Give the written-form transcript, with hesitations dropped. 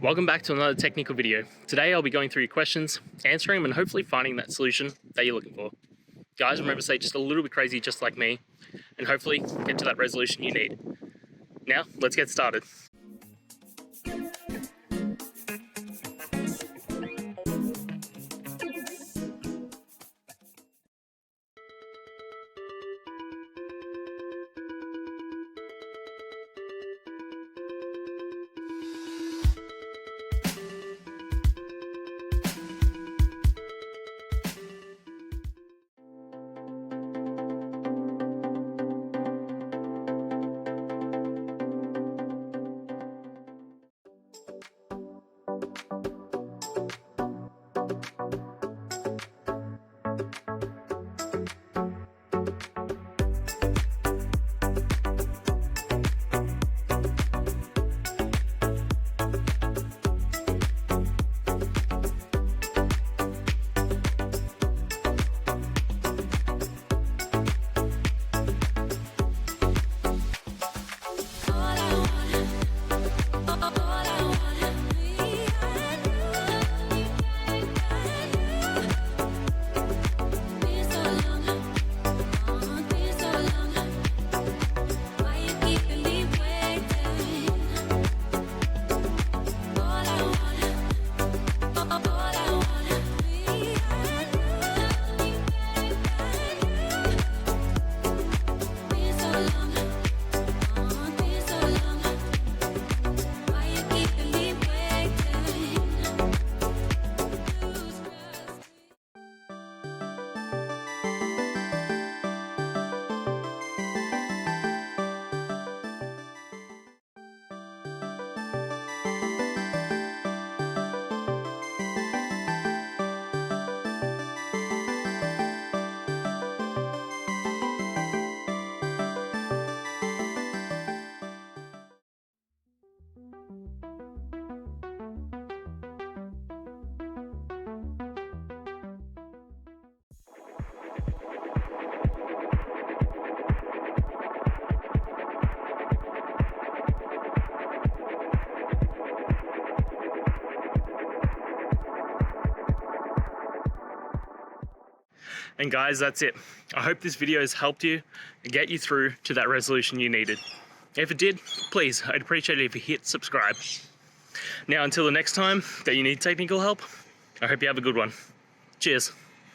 Welcome back to another technical video. Today I'll be going through your questions, answering them and hopefully finding that solution that you're looking for. Guys, remember to stay just a little bit crazy just like me and hopefully get to that resolution you need. Now, let's get started. And guys, that's it. I hope this video has helped you and get you through to that resolution you needed. If it did, please, I'd appreciate it if you hit subscribe. Now, until the next time that you need technical help, I hope you have a good one. Cheers.